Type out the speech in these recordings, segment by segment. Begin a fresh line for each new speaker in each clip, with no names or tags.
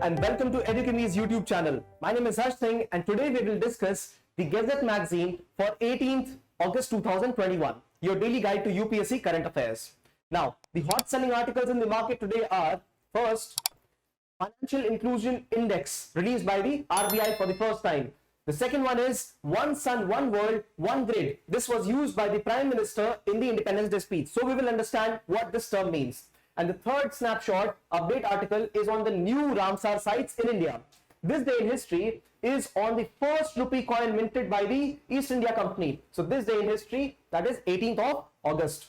and welcome to Edukemy's YouTube channel. My name is Harsh Singh and today we will discuss the Gazette magazine for 18th August 2021, your daily guide to UPSC current affairs. Now, the hot selling articles in the market today are, first, Financial Inclusion Index released by the RBI for the first time. The second one is One Sun, One World, One Grid. This was used by the Prime Minister in the Independence Day speech. So we will understand what this term means. And the third snapshot update article is on the new Ramsar Sites in India. This day in history is on the first rupee coin minted by the East India Company. So this day in history, that is 18th of August.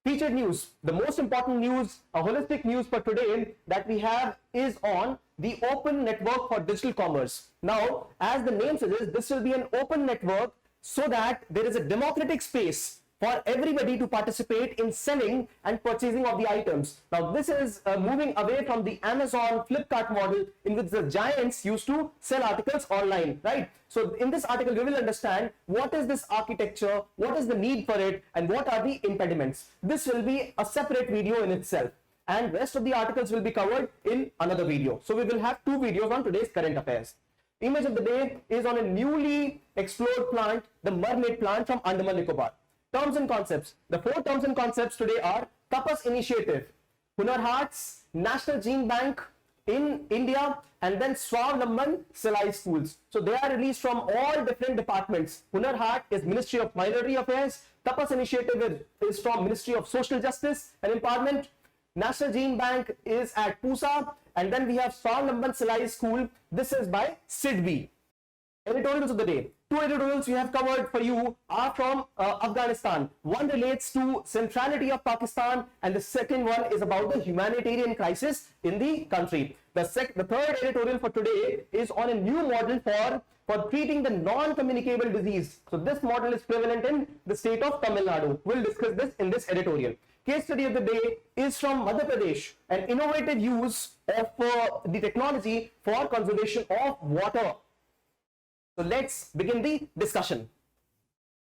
Featured news, the most important news, a holistic news for today that we have is on the open network for digital commerce. Now, as the name suggests, this will be an open network so that there is a democratic space for everybody to participate in selling and purchasing of the items. Now, this is moving away from the Amazon, Flipkart model in which the giants used to sell articles online, right? So, in this article, we will understand what is this architecture, what is the need for it, and what are the impediments. This will be a separate video in itself, and rest of the articles will be covered in another video. So, we will have two videos on today's current affairs. Image of the day is on a newly explored plant, the Mermaid Plant from Andaman Nicobar. Terms and concepts. The four terms and concepts today are Tapas Initiative, Hunar Haats, National Gene Bank in India, and then Swavlamban Salai schools. So they are released from all different departments. Hunar Haat is Ministry of Minority Affairs. Tapas Initiative is from Ministry of Social Justice and Empowerment. National Gene Bank is at Pusa, and then we have Swavlamban Salai School. This is by SIDBI. Editorials of the day. Two editorials we have covered for you are from Afghanistan. One relates to centrality of Pakistan and the second one is about the humanitarian crisis in the country. The third editorial for today is on a new model for treating the non-communicable disease. So this model is prevalent in the state of Tamil Nadu. We'll discuss this in this editorial. Case study of the day is from Madhya Pradesh, an innovative use of the technology for conservation of water. So let's begin the discussion.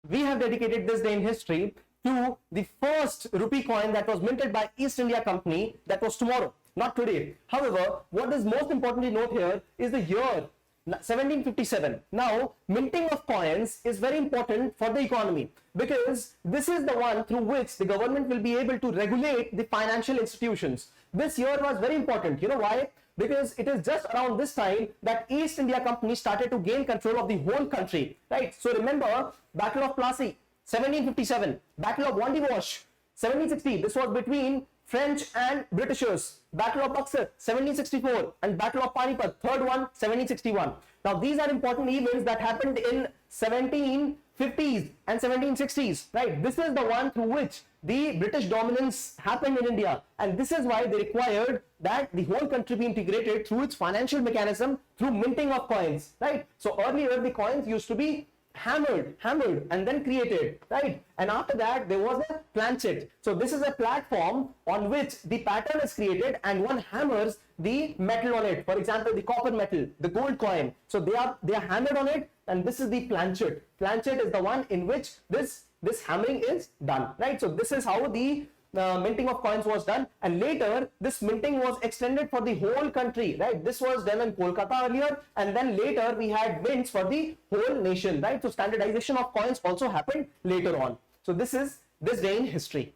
We have dedicated this day in history to the first rupee coin that was minted by East India Company. That was tomorrow, not today. However, what is most important to note here is the year 1757. Now, minting of coins is very important for the economy because this is the one through which the government will be able to regulate the financial institutions. This year was very important. You know why? Because it is just around this time that East India Company started to gain control of the whole country, right? So remember, Battle of Plassey, 1757, Battle of Wandiwash, 1760. This was between French and Britishers. Battle of Buxar, 1764, and Battle of Panipat, third one, 1761. Now these are important events that happened in 1750s and 1760s, right? This is the one through which the British dominance happened in India, and this is why they required that the whole country be integrated through its financial mechanism through minting of coins, right? So earlier the coins used to be hammered and then created, right? And after that there was a planchet. So this is a platform on which the pattern is created and one hammers the metal on it. For example, the copper metal, the gold coin. So they are hammered on it, and this is the planchet. Planchet is the one in which this hammering is done, right? So this is how the minting of coins was done, and later this minting was extended for the whole country, right? This was done in Kolkata earlier, and then later we had mints for the whole nation, right? So standardization of coins also happened later on. So this is this day in history.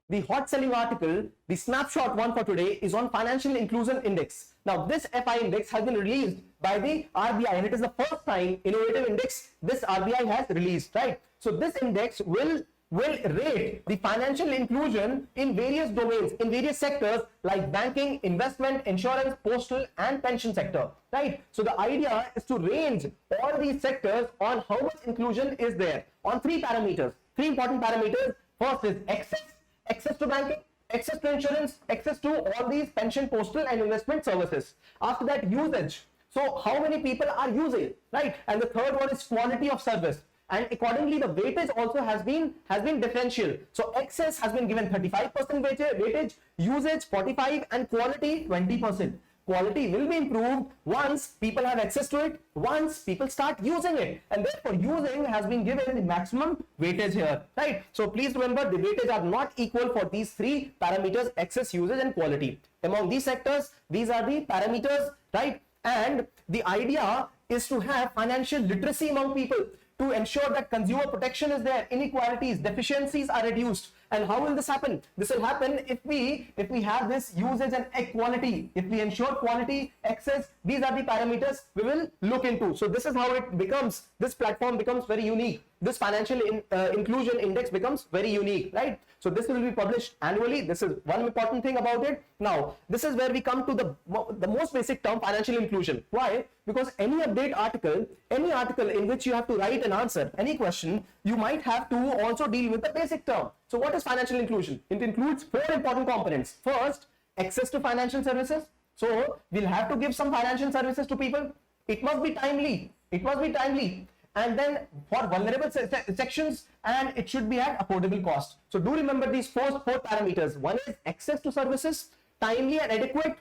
The hot selling article, the snapshot one for today, is on Financial Inclusion Index. Now this FI index has been released by the RBI, and it is the first time innovative index this RBI has released, right? So this index will rate the financial inclusion in various domains, in various sectors like banking, investment, insurance, postal, and pension sector, right? So the idea is to range all these sectors on how much inclusion is there on three parameters, three important parameters. First is access to banking, access to insurance, access to all these pension, postal, and investment services. After that, usage. So how many people are using, right? And the third one is quality of service. And accordingly, the weightage also has been differential. So access has been given 35% weightage, usage 45%, and quality 20%. Quality will be improved once people have access to it, once people start using it, and therefore using has been given the maximum weightage here, right? So please remember, the weightage are not equal for these three parameters: access, usage, and quality. Among these sectors, these are the parameters, right? And the idea is to have financial literacy among people, to ensure that consumer protection is there, inequalities, deficiencies are reduced. And how will this happen? This will happen if we have this usage and equality. If we ensure quality, access, these are the parameters we will look into. So this is how it becomes, this platform becomes very unique. This financial inclusion index becomes very unique, right? So this will be published annually. This is one important thing about it. Now, this is where we come to the most basic term, financial inclusion. Why? Because any update article, any article in which you have to write an answer, any question, you might have to also deal with the basic term. So what is financial inclusion? It includes 4 important components. First, access to financial services. So we'll have to give some financial services to people. It must be timely. It must be timely. And then for vulnerable sections, and it should be at affordable cost. So do remember these four parameters. One is access to services, timely and adequate.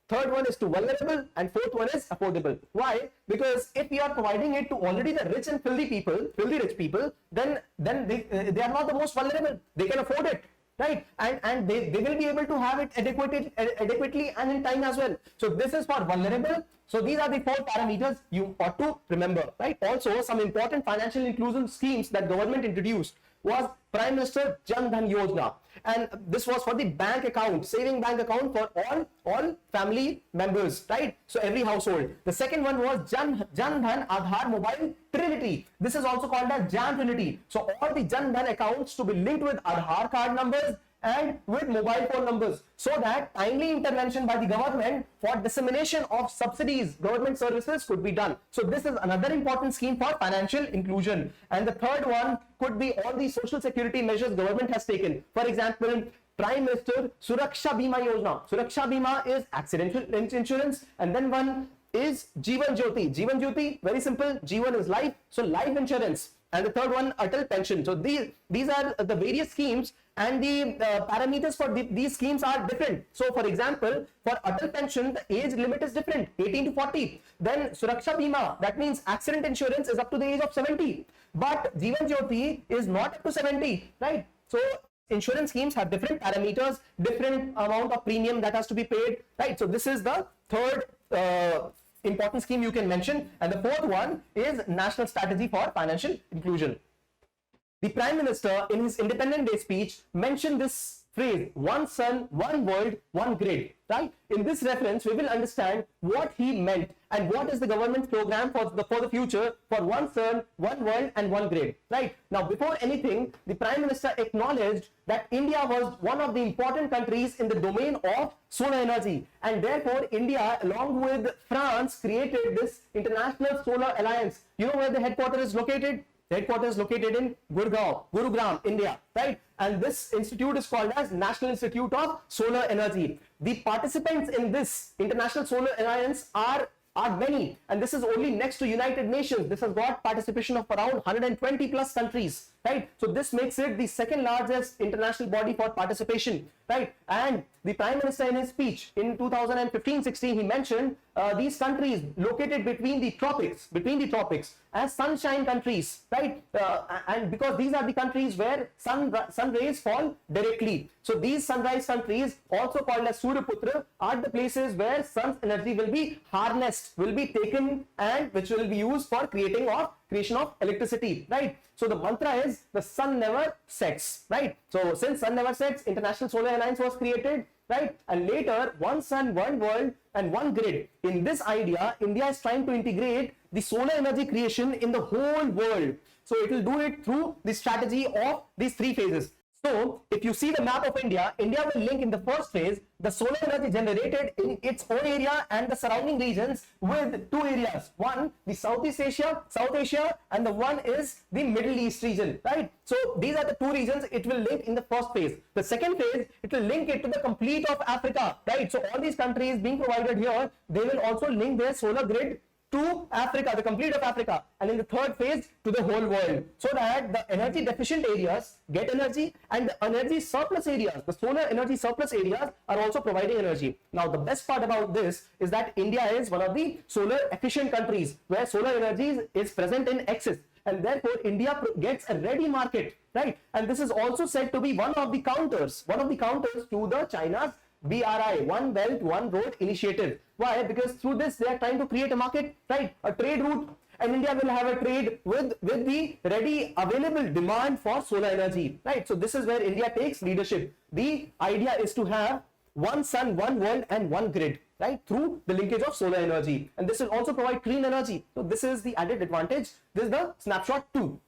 Third one is to vulnerable, and fourth one is affordable. Why? Because if we are providing it to already the rich and filthy rich people, then they are not the most vulnerable. They can afford it, right? And they will be able to have it adequately and in time as well. So this is for vulnerable. So these are the 4 parameters you ought to remember, right? Also, some important financial inclusion schemes that government introduced was Prime Minister Jan Dhan Yojana, and this was for the bank account, saving bank account for all family members, right? So every household. The second one was Jan Dhan Aadhaar Mobile Trinity. This is also called as Jan Trinity. So all the Jan Dhan accounts to be linked with Aadhaar card numbers and with mobile phone numbers, so that timely intervention by the government for dissemination of subsidies, government services could be done. So this is another important scheme for financial inclusion. And the third one could be all the social security measures government has taken. For example, Prime Minister Suraksha Bima Yojana. Suraksha Bima is accidental insurance, and then one is Jeevan Jyoti. Jeevan Jyoti, very simple. Jeevan is life, so life insurance. And the third one, Atal Pension. So these are the various schemes, and the parameters for these schemes are different. So for example, for Atal Pension, the age limit is different, 18 to 40. Then Suraksha Bima, that means accident insurance, is up to the age of 70. But Jeevan Jyoti is not up to 70, right? So insurance schemes have different parameters, different amount of premium that has to be paid, right? So this is the third important scheme you can mention. And the fourth one is National Strategy for Financial Inclusion. The Prime Minister in his Independence Day speech mentioned this phrase, one sun, one world, one grid, right? In this reference, we will understand what he meant and what is the government's program for the future for one sun, one world and one grid, right? Now, before anything, the Prime Minister acknowledged that India was one of the important countries in the domain of solar energy, and therefore India, along with France, created this International Solar Alliance. You know where the headquarters is located? The headquarters is located in Gurugram, India, right? And this institute is called as National Institute of Solar Energy. The participants in this International Solar Alliance are many, and this is only next to United Nations. This has got participation of around 120 plus countries, right? So this makes it the second largest international body for participation, right? And the Prime Minister in his speech in 2015-16, he mentioned these countries located between the tropics as sunshine countries, right? And because these are the countries where sun rays fall directly. So these sunrise countries, also called as Suryaputra, are the places where sun's energy will be harnessed, will be taken, and which will be used for creation of electricity, right? So the mantra is the sun never sets, right? So since sun never sets, International Solar Alliance was created, right? And later, one sun, one world and one grid. In this idea, India is trying to integrate the solar energy creation in the whole world. So it will do it through the strategy of these 3 phases. So if you see the map of India, India will link in the first phase the solar energy generated in its own area and the surrounding regions with 2 areas. One, the South Asia, and the one is the Middle East region, right? So these are the 2 regions it will link in the first phase. The second phase, it will link it to the complete of Africa, right? So all these countries being provided here, they will also link their solar grid to Africa, the complete of Africa, and in the third phase to the whole world, so that the energy deficient areas get energy and the energy surplus areas, the solar energy surplus areas, are also providing energy. Now the best part about this is that India is one of the solar efficient countries where solar energy is present in excess, and therefore India gets a ready market, right? And this is also said to be one of the counters to the China's BRI, One Belt, One Road Initiative. Why? Because through this they are trying to create a market, right? A trade route, and India will have a trade with the ready available demand for solar energy, right? So this is where India takes leadership. The idea is to have one sun, one world, and one grid, right? Through the linkage of solar energy, and this will also provide clean energy. So this is the added advantage. This is the snapshot 2.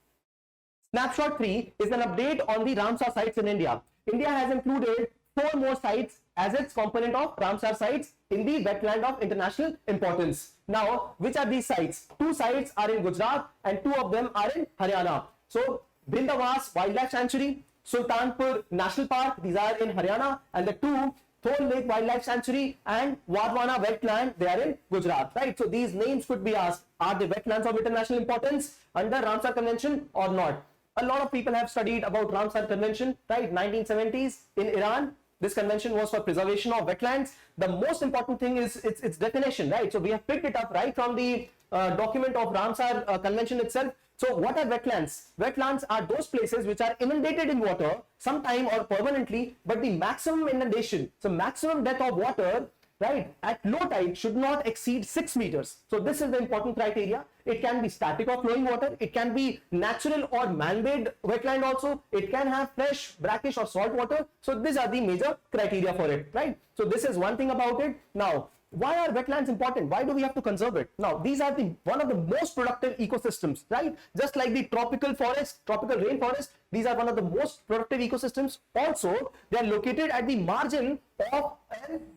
Snapshot 3 is an update on the Ramsar sites in India. India has included 4 more sites as its component of Ramsar sites in the wetland of international importance. Now, which are these sites? 2 sites are in Gujarat and 2 of them are in Haryana. So, Bindavas Wildlife Sanctuary, Sultanpur National Park, these are in Haryana, and the 2 Thol Lake Wildlife Sanctuary and Wadwana Wetland, they are in Gujarat, right? So these names could be asked, are they wetlands of international importance under Ramsar Convention or not? A lot of people have studied about Ramsar Convention, right? 1970s in Iran. This convention was for preservation of wetlands. The most important thing is its definition, right? So we have picked it up right from the document of Ramsar Convention itself. So what are wetlands? Wetlands are those places which are inundated in water sometime or permanently, but the maximum inundation, so maximum depth of water, right, at low tide should not exceed 6 meters. So this is the important criteria. It can be static or flowing water. It can be natural or man-made wetland also. It can have fresh, brackish or salt water. So these are the major criteria for it, right? So this is one thing about it. Now, why are wetlands important? Why do we have to conserve it? Now, these are one of the most productive ecosystems, right? Just like the tropical forest, tropical rainforest, these are one of the most productive ecosystems. Also, they are located at the margin of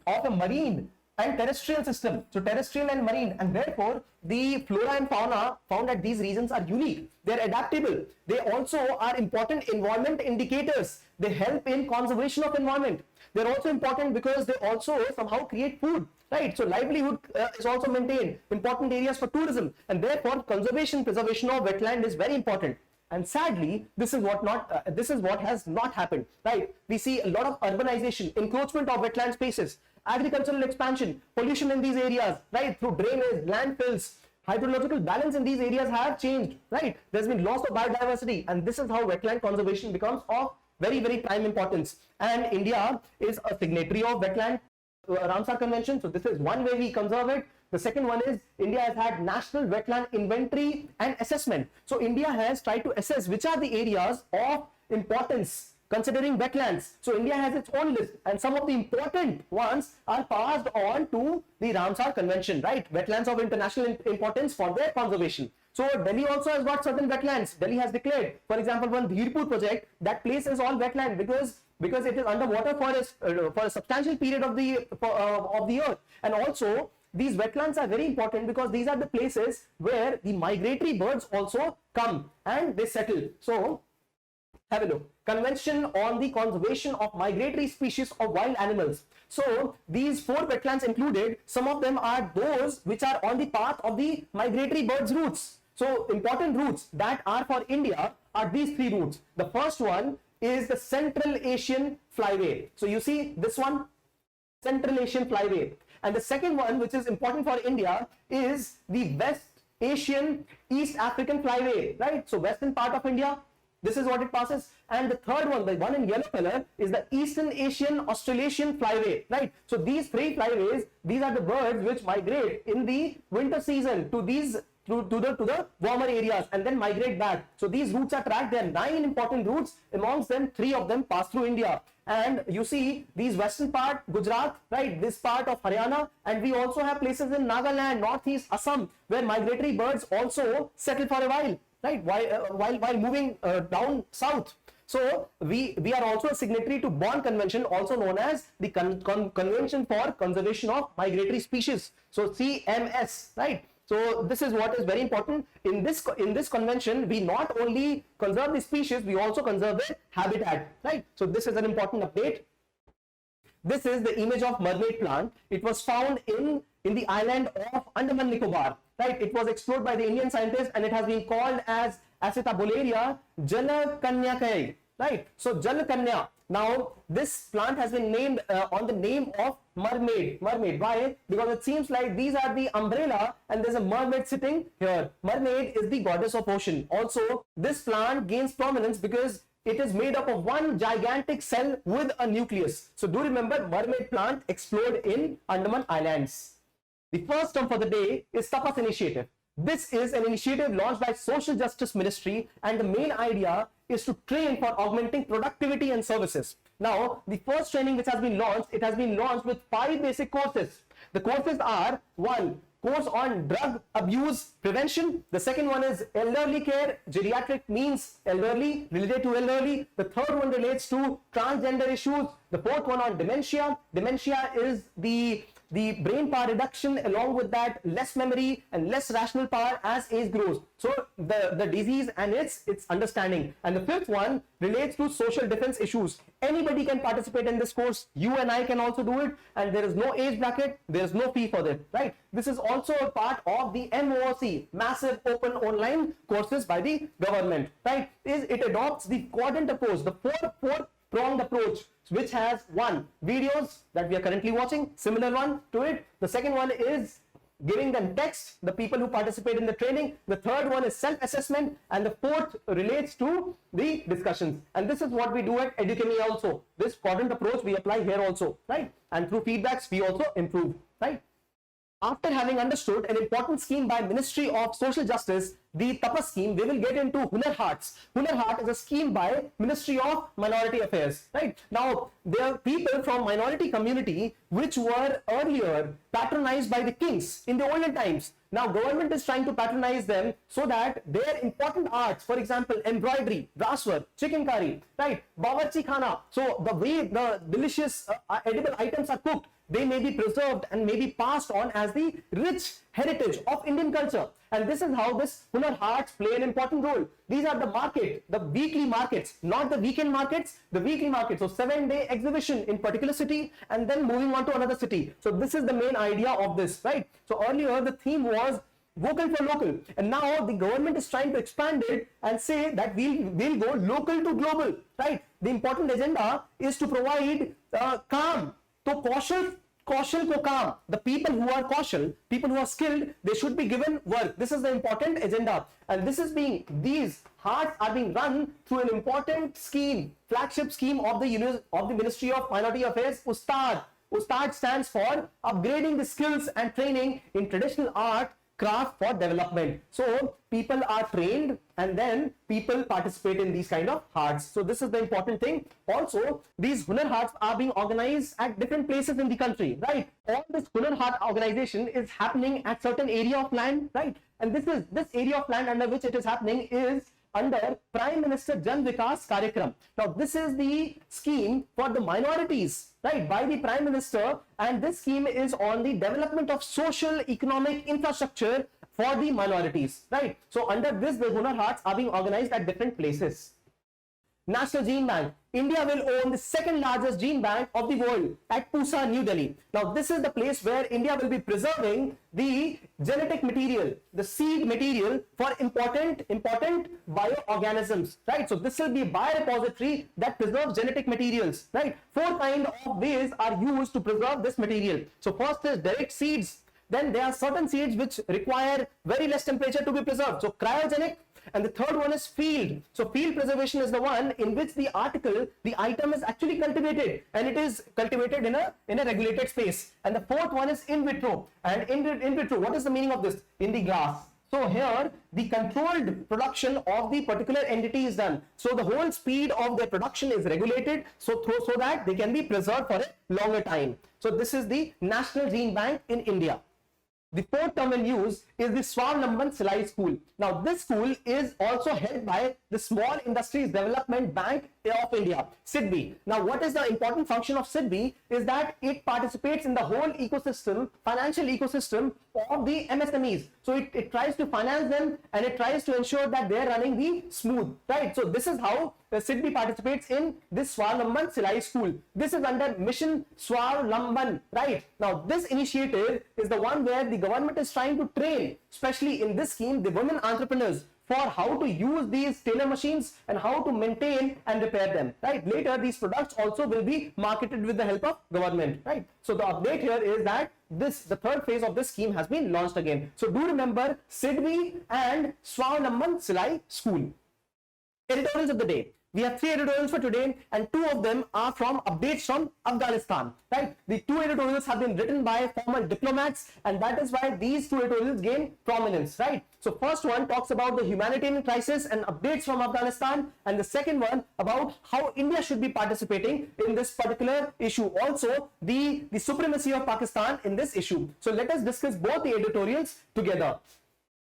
a marine and terrestrial system. So terrestrial and marine, and therefore the flora and fauna found at these regions are unique. They are adaptable. They also are important environment indicators. They help in conservation of environment. They're also important because they also somehow create food, right? So livelihood is also maintained, important areas for tourism, and therefore preservation of wetland is very important. And sadly, this is what has not happened, right? We see a lot of urbanization, encroachment of wetland spaces, agricultural expansion, pollution in these areas, right? Through drainage, landfills, hydrological balance in these areas have changed, right? There's been loss of biodiversity, and this is how wetland conservation becomes of very, very prime importance. And India is a signatory of wetland Ramsar Convention. So this is one way we conserve it. The second one is India has had national wetland inventory and assessment. So India has tried to assess which are the areas of importance considering wetlands. So India has its own list, and some of the important ones are passed on to the Ramsar Convention, right? Wetlands of international importance for their conservation. So Delhi also has got certain wetlands. Delhi has declared, for example, one Dhirpur project, that place is all wetland because it is underwater for a substantial period of the year. And also these wetlands are very important because these are the places where the migratory birds also come and they settle. So have a look. Convention on the Conservation of Migratory Species of Wild Animals. So these 4 wetlands included, some of them are those which are on the path of the migratory birds' routes. So important routes that are for India are these 3 routes. The first one is the Central Asian Flyway. So you see this one, Central Asian Flyway. And the second one, which is important for India, is the West Asian East African Flyway, right? So western part of India, this is what it passes. And the third one, the one in yellow color, is the Eastern Asian Australasian Flyway, right? So these 3 flyways, these are the birds which migrate in the winter season to the warmer areas and then migrate back. So these routes are tracked. There are 9 important routes. Amongst them, 3 of them pass through India. And you see these western part, Gujarat, right? This part of Haryana, and we also have places in Nagaland, Northeast Assam, where migratory birds also settle for a while, right? While moving down south. So we are also a signatory to Bonn Convention, also known as the Convention for Conservation of Migratory Species. So CMS, right? So this is what is very important. In this convention, we not only conserve the species, we also conserve the habitat, right? So this is an important update. This is the image of Mermaid Plant. It was found in the island of Andaman Nicobar, right? It was explored by the Indian scientists and it has been called as Acetabularia Jalakanyakae, right? So Jalakanya. Now this plant has been named on the name of mermaid. Why? Because it seems like these are the umbrella and there's a mermaid sitting here. Mermaid is the goddess of ocean. Also, this plant gains prominence because It is made up of one gigantic cell with a nucleus. So do remember, Mermaid Plant explored in Andaman Islands. The first term for the day is Tapas Initiative. This is an initiative launched by Social Justice Ministry, and the main idea is to train for augmenting productivity and services. Now, the first training which has been launched, it has been launched with 5 basic courses. The courses are: 1, course on drug abuse prevention. The second one is elderly care. Geriatric means elderly, related to elderly. The third one relates to transgender issues. The fourth one on dementia. Dementia is the brain power reduction, along with that less memory and less rational power as age grows. So the disease and its understanding. And the fifth one relates to social defense issues. Anybody can participate in this course. You and I can also do it, and there is no age bracket, there is no fee for that, right? This is also a part of the MOOC, massive open online courses by the government, right? It adopts the quadrant approach, the four-pronged approach, which has: 1, videos that we are currently watching, similar one to it. The second one is giving them text, the people who participate in the training. The third one is self-assessment, and the fourth relates to the discussions. And this is what we do at Edukemy also. This quadrant approach we apply here also, right? And through feedbacks we also improve, right? After having understood an important scheme by Ministry of Social Justice, the Tapas scheme, we will get into Hunar Hats. Hunar Hat is a scheme by Ministry of Minority Affairs, right? Now, there are people from minority community which were earlier patronized by the kings in the olden times. Now, government is trying to patronize them so that their important arts, for example, embroidery, brasswork, chicken curry, right, bawarchi khana, so the way the delicious edible items are cooked, they may be preserved and may be passed on as the rich heritage of Indian culture. And this is how this Hunar Hats play an important role. These are the weekly markets, not the weekend markets, the weekly markets. So 7-day exhibition in particular city and then moving on to another city. So this is the main idea of this, right? So earlier the theme was vocal for local, and now the government is trying to expand it and say that we'll go local to global, right? The important agenda is to provide calm. So kaushal ko kaam. The people who are kaushal, people who are skilled, they should be given work. This is the important agenda, and these hearts are being run through an important scheme, flagship scheme of the Ministry of Minority Affairs, Ustad. Ustad stands for upgrading the skills and training in traditional art, craft for development. So people are trained and then people participate in these kind of hearts. So this is the important thing. Also, these Hunar Hearts are being organized at different places in the country, right? All this Hunar Heart organization is happening at certain area of land, right? And this area of land under which it is happening is under Prime Minister Jan Vikas Karyakram. Now, this is the scheme for the minorities, right, by the Prime Minister, and this scheme is on the development of social economic infrastructure for the minorities, right? So, under this, the Hunar Hearts are being organized at different places. National Gene Bank. India will own the second largest gene bank of the world at Pusa, New Delhi. Now, this is the place where India will be preserving the genetic material, the seed material for important bioorganisms, right? So, this will be a biorepository that preserves genetic materials, right? 4 kinds of ways are used to preserve this material. So, first is direct seeds. Then there are certain seeds which require very less temperature to be preserved. So, cryogenic. And the third one is field. So field preservation is the one in which the item is actually cultivated, and it is cultivated in a regulated space. And the fourth one is in vitro. And in vitro, what is the meaning of this? In the glass. So here the controlled production of the particular entity is done. So the whole speed of their production is regulated so that they can be preserved for a longer time. So this is the National Gene Bank in India. The fourth term in use is the Swavlamban Silai School. Now, this school is also held by the Small Industries Development Bank of India, SIDBI. Now, what is the important function of SIDBI is that it participates in the whole ecosystem, financial ecosystem of the MSMEs. So, it tries to finance them and it tries to ensure that they are running the smooth, right? So, this is how SIDBI participates in this Swavlamban Silai School. This is under Mission Swavlamban, right? Now, this initiative is the one where the government is trying to train, especially in this scheme, the women entrepreneurs for how to use these tailor machines and how to maintain and repair them, right? Later, these products also will be marketed with the help of government, right? So the update here is that the third phase of this scheme has been launched again. So do remember SIDBI and Swavlamban Silai School. Editorials of the day. We have 3 editorials for today, and 2 of them are from updates from Afghanistan, right? The 2 editorials have been written by former diplomats, and that is why these 2 editorials gain prominence, right? So first one talks about the humanitarian crisis and updates from Afghanistan, and the second one about how India should be participating in this particular issue. Also, the supremacy of Pakistan in this issue. So let us discuss both the editorials together.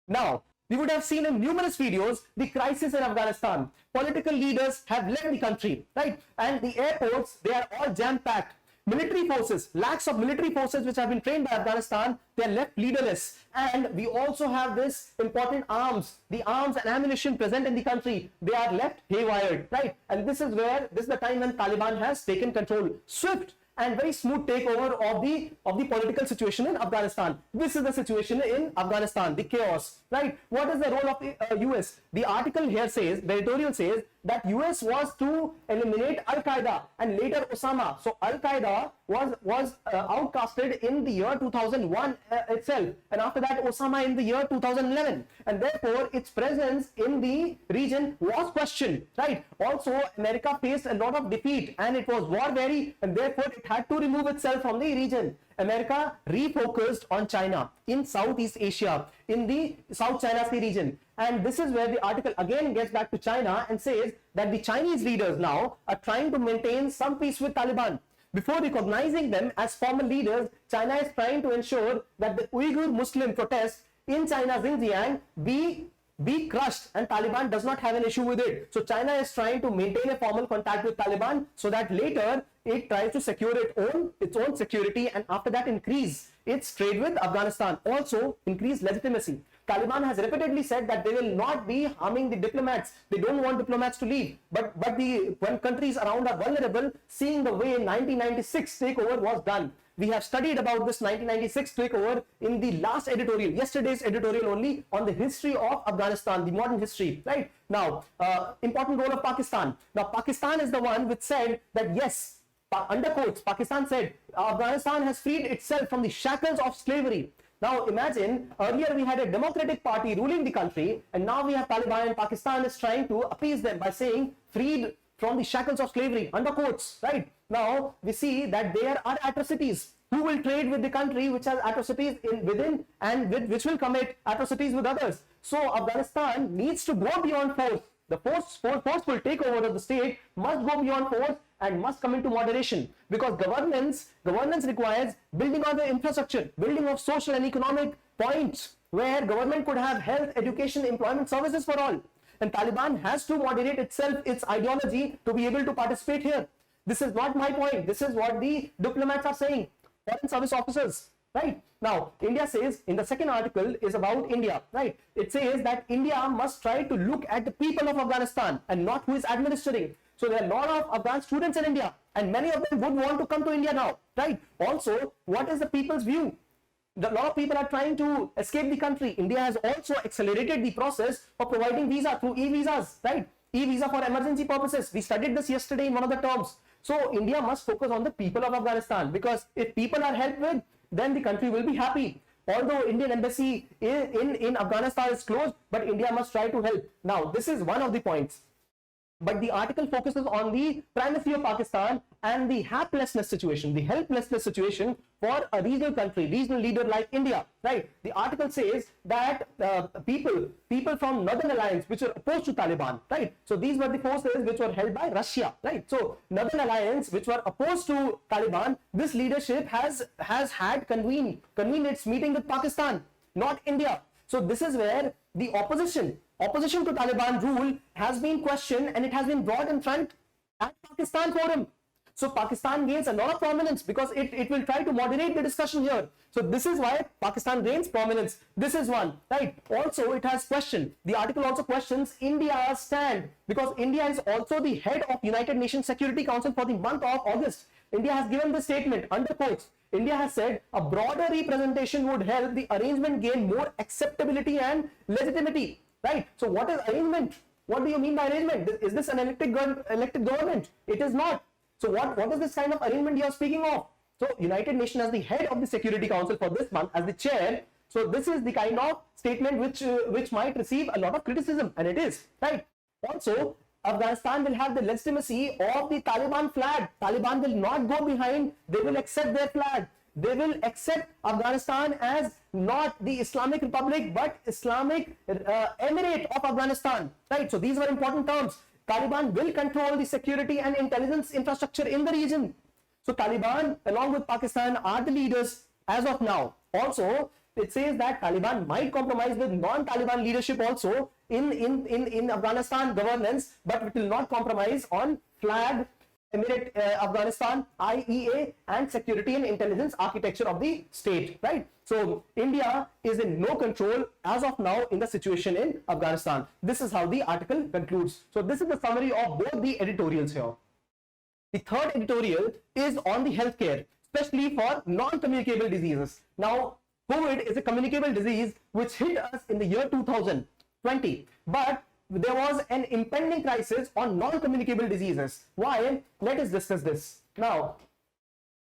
Now, we would have seen in numerous videos the crisis in Afghanistan. Political leaders have left the country, right? And the airports, they are all jam-packed. Military forces, lacks of military forces which have been trained by Afghanistan, they are left leaderless. And we also have this important the arms and ammunition present in the country, they are left haywired, right? And this is the time when Taliban has taken control. Swift and very smooth takeover of the political situation in Afghanistan. This is the situation in Afghanistan, the chaos, right? What is the role of the US? The article here says, the editorial says that US was to eliminate Al-Qaeda and later Osama. So Al-Qaeda was outcasted in the year 2001 itself, and after that Osama in the year 2011, and therefore its presence in the region was questioned, right? Also, America faced a lot of defeat and it was war weary, and therefore it had to remove itself from the region. America refocused on China in Southeast Asia, in the South China Sea region. And this is where the article again gets back to China and says that the Chinese leaders now are trying to maintain some peace with Taliban. Before recognizing them as formal leaders, China is trying to ensure that the Uyghur Muslim protests in China's Xinjiang be crushed, and Taliban does not have an issue with it. So China is trying to maintain a formal contact with Taliban so that later it tries to secure its own security, and after that increase its trade with Afghanistan. Also increase legitimacy. Taliban has repeatedly said that they will not be harming the diplomats. They don't want diplomats to leave. But when countries around are vulnerable, seeing the way 1996 takeover was done. We have studied about this 1996 takeover in the last editorial, yesterday's editorial only, on the history of Afghanistan, the modern history, right? Now, important role of Pakistan. Now, Pakistan is the one which said that yes, under quotes, Pakistan said Afghanistan has freed itself from the shackles of slavery. Now imagine, earlier we had a democratic party ruling the country, and now we have Taliban, and Pakistan is trying to appease them by saying freed from the shackles of slavery, under quotes, right? Now we see that there are atrocities. Who will trade with the country which has atrocities within, and which will commit atrocities with others? So Afghanistan needs to go beyond force. The forceful takeover of the state must go beyond force and must come into moderation, because governance requires building of the infrastructure, building of social and economic points where government could have health, education, employment services for all. And Taliban has to moderate its ideology to be able to participate here. This is not my point. This is what the diplomats are saying, foreign service officers, right? Now, India says, in the second article is about India, right? It says that India must try to look at the people of Afghanistan and not who is administering. So there are a lot of Afghan students in India, and many of them would want to come to India now, right? Also, what is the people's view? A lot of people are trying to escape the country. India has also accelerated the process of providing visa through e-visas, right? E-visa for emergency purposes. We studied this yesterday in one of the terms. So India must focus on the people of Afghanistan, because if people are helped with, then the country will be happy. Although Indian embassy in Afghanistan is closed, but India must try to help. Now, this is one of the points. But the article focuses on the primacy of Pakistan and the helplessness situation for a regional country, regional leader like India, right? The article says that people from Northern Alliance which are opposed to Taliban, right? So these were the forces which were held by Russia, right? So Northern Alliance which were opposed to Taliban, this leadership has had convened its meeting with Pakistan, not India. So this is where the opposition to Taliban rule has been questioned, and it has been brought in front at Pakistan forum. So Pakistan gains a lot of prominence because it will try to moderate the discussion here. So this is why Pakistan gains prominence. This is one, right? Also, it has questioned. The article also questions India's stand, because India is also the head of United Nations Security Council for the month of August. India has given this statement under quotes. India has said a broader representation would help the arrangement gain more acceptability and legitimacy. Right? So what is arrangement? What do you mean by arrangement? Is this an elected government? It is not. So what is this kind of arrangement you are speaking of? So United Nations as the head of the Security Council for this month, as the chair. So this is the kind of statement which might receive a lot of criticism, and it is, right? Also, Afghanistan will have the legitimacy of the Taliban flag. Taliban will not go behind, they will accept their flag. They will accept Afghanistan as not the Islamic Republic but Islamic Emirate of Afghanistan, right? So these were important terms. Taliban will control the security and intelligence infrastructure in the region. So Taliban along with Pakistan are the leaders as of now. Also, it says that Taliban might compromise with non-Taliban leadership also in Afghanistan governance, but it will not compromise on flag, Emirate Afghanistan, IEA, and security and intelligence architecture of the state, right? So India is in no control as of now in the situation in Afghanistan. This is how the article concludes. So this is the summary of both the editorials here. The third editorial is on the healthcare, especially for non-communicable diseases. Now, COVID is a communicable disease which hit us in the year 2020, but there was an impending crisis on non-communicable diseases. Why? Let us discuss this. Now,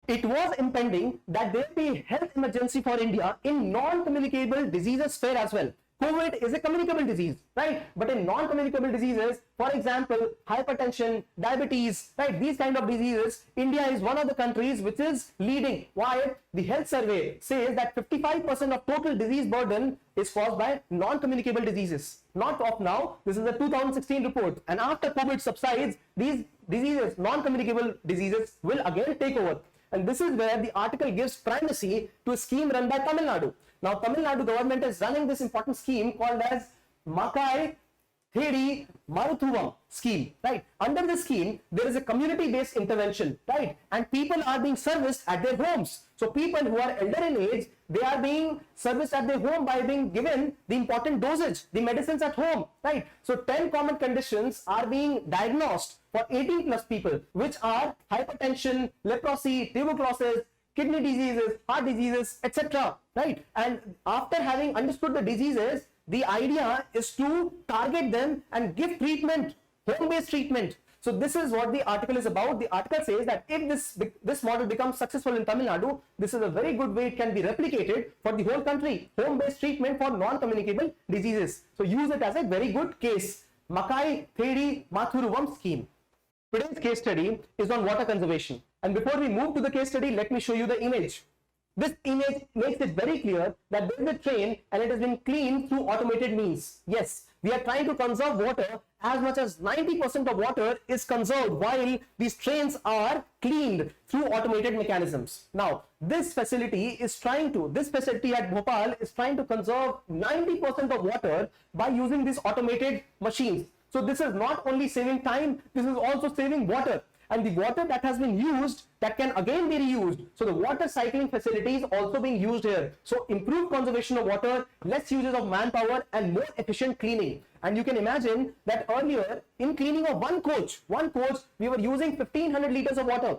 it was impending that there will be health emergency for India in non-communicable diseases sphere as well. COVID is a communicable disease, right? But in non-communicable diseases, for example, hypertension, diabetes, right? These kind of diseases, India is one of the countries which is leading. Why? The health survey says that 55% of total disease burden is caused by non-communicable diseases. Not of now, this is a 2016 report. And after COVID subsides, these diseases, non-communicable diseases will again take over. And this is where the article gives primacy to a scheme run by Tamil Nadu. Now, Tamil Nadu government is running this important scheme called as Makai Thedi Maruthuvam scheme, right? Under this scheme, there is a community-based intervention, right? And people are being serviced at their homes. So people who are elder in age, they are being serviced at their home by being given the important dosage, the medicines at home, right? So 10 common conditions are being diagnosed for 18 plus people, which are hypertension, leprosy, tuberculosis, kidney diseases, heart diseases, etc. Right? And after having understood the diseases, the idea is to target them and give treatment, home-based treatment. So this is what the article is about. The article says that if this model becomes successful in Tamil Nadu, this is a very good way it can be replicated for the whole country. Home-based treatment for non-communicable diseases. So use it as a very good case. Makai Thedi Mathuruvam scheme. Today's case study is on water conservation. And before we move to the case study, let me show you the image. This image makes it very clear that there is a train and it has been cleaned through automated means. Yes, we are trying to conserve water. As much as 90% of water is conserved while these trains are cleaned through automated mechanisms. Now, this facility at Bhopal is trying to conserve 90% of water by using these automated machines. So this is not only saving time, this is also saving water. And the water that has been used, that can again be reused. So the water cycling facility is also being used here. So improved conservation of water, less uses of manpower, and more efficient cleaning. And you can imagine that earlier, in cleaning of one coach, we were using 1500 liters of water.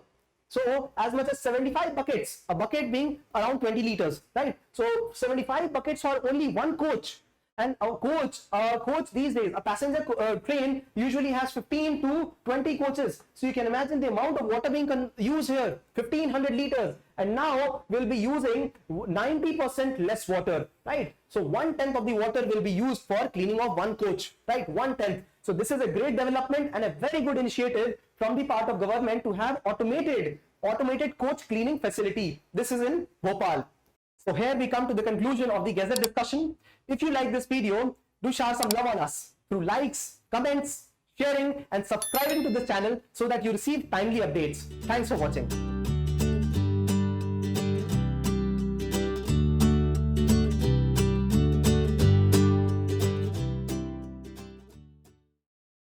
So as much as 75 buckets, a bucket being around 20 liters, right? So 75 buckets for only one coach. And a coach these days, a passenger train usually has 15 to 20 coaches. So you can imagine the amount of water being used here, 1500 liters. And now we'll be using 90% less water, right? So 1/10 of the water will be used for cleaning of one coach, right? 1/10. So this is a great development and a very good initiative from the part of government to have automated coach cleaning facility. This is in Bhopal. So here we come to the conclusion of the Gazette discussion. If you like this video, do share some love on us through likes, comments, sharing and subscribing to this channel so that you receive timely updates. Thanks for watching.